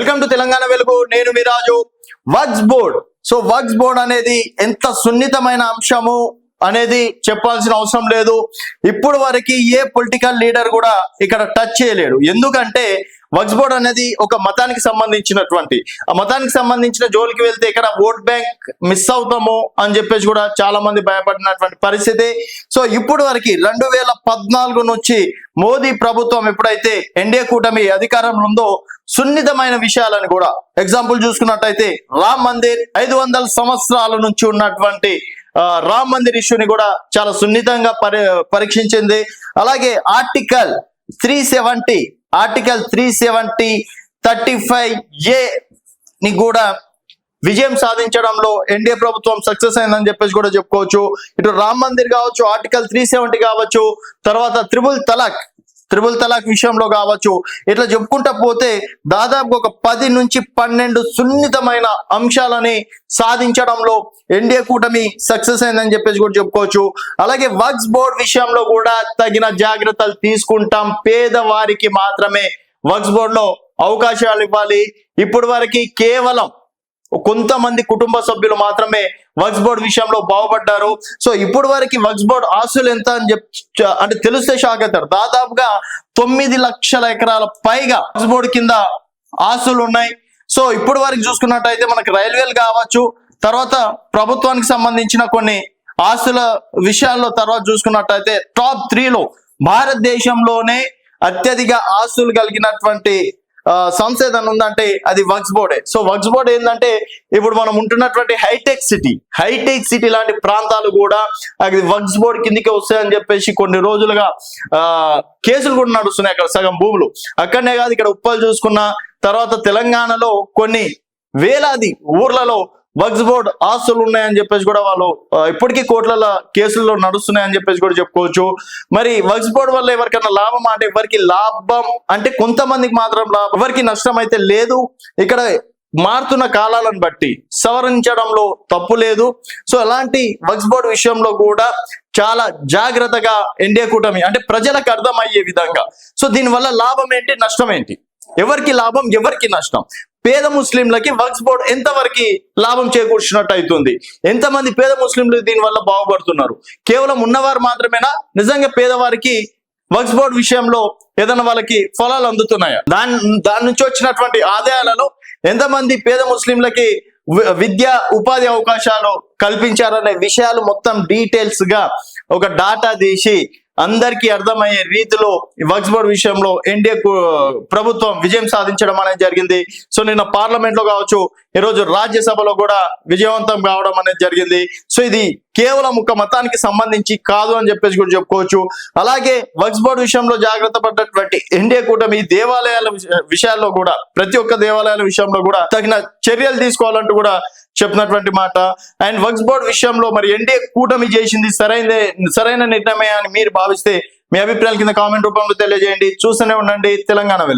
Welcome to Telangana వెలుగు. నేను మీ రాజు. వక్ఫ్ board. So వక్ఫ్ board అనేది ఎంత సున్నితమైన అంశము అనేది చెప్పాల్సిన అవసరం లేదు. ఇప్పుడు వరకు ఏ పొలిటికల్ లీడర్ కూడా ఇక్కడ టచ్ చేయలేడు. ఎందుకంటే వక్ఫ్ బోర్డ్ అనేది ఒక మతానికి సంబంధించినటువంటి, ఆ మతానికి సంబంధించిన జోలికి వెళ్తే ఇక్కడ ఓట్ బ్యాంక్ మిస్ అవుతాము అని చెప్పేసి కూడా చాలా మంది భయపడినటువంటి పరిస్థితి. సో ఇప్పుడు వరకు 2014 నుంచి మోదీ ప్రభుత్వం ఎప్పుడైతే ఎన్డీఏ కూటమి అధికారంలో ఉందో సున్నితమైన విషయాలను కూడా, ఎగ్జాంపుల్ చూసుకున్నట్టయితే రామ్ మందిర్ 500 సంవత్సరాల నుంచి ఉన్నటువంటి రామ్ మందిర్ ఇష్యూని కూడా చాలా సున్నితంగా పరీక్షించింది. అలాగే ఆర్టికల్ 370 35A ని కూడా విజయం సాధించడంలో ఎన్డీఏ ప్రభుత్వం సక్సెస్ అయిందని చెప్పేసి కూడా చెప్పుకోవచ్చు. ఇటు రామ్ మందిర్ కావచ్చు, ఆర్టికల్ 370 కావచ్చు, తర్వాత త్రిబుల్ తలాక్ విషయంలో కావచ్చు, ఇట్లా చెప్పుకుంటా పోతే దాదాపు ఒక 10 నుంచి 12 సున్నితమైన అంశాలని సాధించడంలో ఎన్డీఏ కూటమి సక్సెస్ అయిందని చెప్పేసి కూడా చెప్పుకోవచ్చు. అలాగే వక్ఫ్ బోర్డ్ విషయంలో కూడా తగిన జాగ్రత్తలు తీసుకుంటాం. పేదవారికి మాత్రమే వక్ఫ్ బోర్డ్ లో అవకాశాలు ఇవ్వాలి. ఇప్పటి వరకు కేవలం కొంతమంది కుటుంబ సభ్యులు మాత్రమే వక్ఫ్ బోర్డ్ విషయంలో బాగుపడ్డారు. సో ఇప్పుడు వరకు వక్ఫ్ బోర్డ్ ఆస్తులు ఎంత అని అంటే తెలిస్తే షాక్ అవుతారు. దాదాపుగా 9 లక్షల ఎకరాల పైగా వక్ఫ్ బోర్డ్ కింద ఆస్తులు ఉన్నాయి. సో ఇప్పుడు వరకు చూసుకున్నట్టయితే మనకి రైల్వేలు కావచ్చు, తర్వాత ప్రభుత్వానికి సంబంధించిన కొన్ని ఆస్తుల విషయాల్లో తర్వాత చూసుకున్నట్టయితే టాప్ 3లో భారతదేశంలోనే అత్యధిక ఆస్తులు కలిగినటువంటి సంస్థ ఏదైనా ఉందంటే అది వక్ఫ్ బోర్డే. సో వక్ఫ్ బోర్డ్ ఏంటంటే ఇప్పుడు మనం ఉంటున్నటువంటి హైటెక్ సిటీ లాంటి ప్రాంతాలు కూడా అది వక్ఫ్ బోర్డ్ కిందికి వస్తాయని చెప్పేసి కొన్ని రోజులుగా కేసులు కూడా నడుస్తున్నాయి. అక్కడ సగం భూములు అక్కడనే కాదు, ఇక్కడ ఉప్పల్ చూసుకున్న తర్వాత తెలంగాణలో కొన్ని వేలాది ఊర్లలో వక్ఫ్ బోర్డ్ ఆస్తులు ఉన్నాయని చెప్పేసి కూడా వాళ్ళు ఇప్పటికీ కోర్టులలో కేసుల్లో నడుస్తున్నాయని చెప్పేసి కూడా చెప్పుకోవచ్చు. మరి వక్ఫ్ బోర్డ్ వల్ల ఎవరికైనా లాభం అంటే ఎవరికి లాభం అంటే కొంతమందికి మాత్రం లాభం, ఎవరికి నష్టం అయితే లేదు. ఇక్కడ మారుతున్న కాలాలను బట్టి సవరించడంలో తప్పు లేదు. సో అలాంటి వక్ఫ్ బోర్డ్ విషయంలో కూడా చాలా జాగ్రత్తగా ఎన్డీఏ కూటమి అంటే ప్రజలకు అర్థమయ్యే విధంగా, సో దీనివల్ల లాభం ఏంటి, నష్టం ఏంటి, ఎవరికి లాభం ఎవరికి నష్టం, పేద ముస్లింలకి వక్ఫ్ బోర్డ్ ఎంతవరకు లాభం చేకూర్చినట్టు అవుతుంది, ఎంతమంది పేద ముస్లింలు దీనివల్ల బాగుపడుతున్నారు, కేవలం ఉన్నవారు మాత్రమేనా, నిజంగా పేదవారికి వక్ఫ్ బోర్డ్ విషయంలో ఏదైనా వాళ్ళకి ఫలాలు అందుతున్నాయా, దాని నుంచి వచ్చినటువంటి ఆదాయాలలో ఎంతమంది పేద ముస్లింలకి విద్య ఉపాధి అవకాశాలు కల్పించారనే విషయాలు మొత్తం డీటెయిల్స్ గా ఒక డాటా తీసి అందరికీ అర్థమయ్యే రీతిలో వక్ఫ్ బోర్డ్ విషయంలో ఎన్డీఏ ప్రభుత్వం విజయం సాధించడం అనేది జరిగింది. సో నిన్న పార్లమెంట్ లో కావచ్చు, ఈరోజు రాజ్యసభలో కూడా విజయవంతం కావడం అనేది జరిగింది. సో ఇది కేవలం ఒక మతానికి సంబంధించి కాదు అని చెప్పేసి కూడా చెప్పుకోవచ్చు. అలాగే వక్ఫ్ బోర్డ్ విషయంలో జాగ్రత్త పడ్డటువంటి ఎన్డీఏ కూటమి దేవాలయాల విషయాల్లో కూడా, ప్రతి ఒక్క దేవాలయాల విషయంలో కూడా తగిన చర్యలు తీసుకోవాలంటూ కూడా చెప్పినటువంటి మాట. అండ్ వక్ఫ్ బోర్డ్ విషయంలో మరి ఎన్డీఏ కూటమి చేసింది సరైన నిర్ణయమే అని మీరు భావిస్తే మీ అభిప్రాయాల కింద కామెంట్ రూపంలో తెలియజేయండి. చూస్తూనే ఉండండి తెలంగాణ వెలుగు.